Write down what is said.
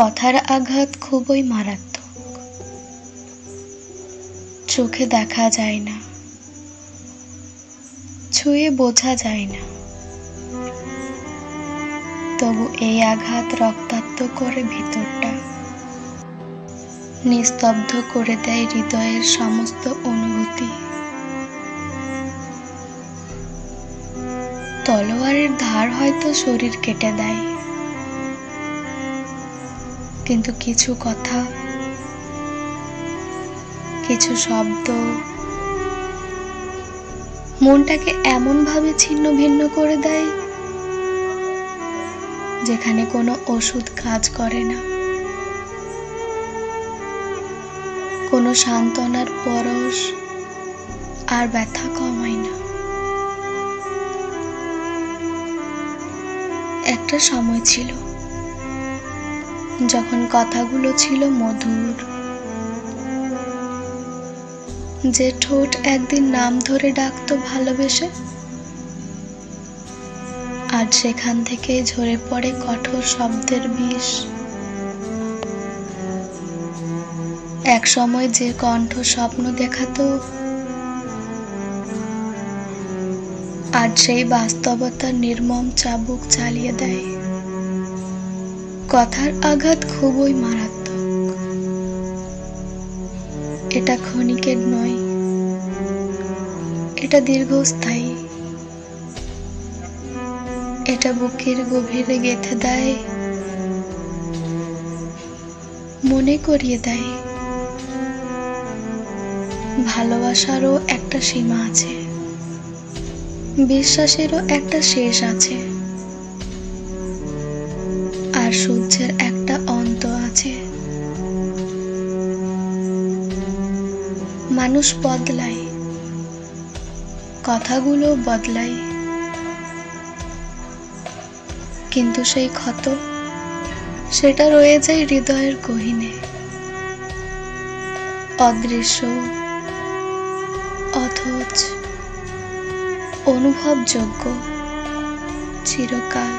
কথার আঘাত খুবই মারাত্মক। চোখে দেখা যায় না, ছুঁয়ে বোঝা যায় না, তবু এই আঘাত রক্তাক্ত করে ভিতরটা, নিস্তব্ধ করে দেয় হৃদয়ের সমস্ত অনুভূতি। তলোয়ারের ধার হয়তো শরীর কেটে দেয়, কিন্তু কিছু কথা, কিছু শব্দ মনটাকে এমনভাবে ছিন্ন ভিন্ন করে দেয় যেখানে কোনো ওষুধ কাজ করে না, কোনো সান্ত্বনার পরশ আর ব্যথা কমায় না। একটা সময় ছিল যখন কথাগুলো ছিল মধুর, যে ঠোঁট একদিন নাম ধরে ডাকতো ভালোবেসে, আর সেখান থেকে ঝরে পড়ে কঠোর শব্দের বিষ। এক সময় যে কণ্ঠ স্বপ্ন দেখাতো, আর সেই বাস্তবতার নির্মম চাবুক চালিয়ে দেয়। কথার আঘাত খুবই মারাত্মক। এটা ক্ষণিকের নয়, এটা দীর্ঘস্থায়ী। এটা বুকের গভীরে গেঁথে দেয়, মনে করিয়ে দেয় ভালোবাসারও একটা সীমা আছে, বিশ্বাসেরও একটা শেষ আছে, আর সূর্যের একটা অন্ত আছে। মানুষ বদলায়, কথাগুলো বদলায়, কিন্তু সেই ক্ষত, সেটা রয়ে যায় হৃদয়ের গহীনে, অদৃশ্য অথচ অনুভবযোগ্য চিরকাল।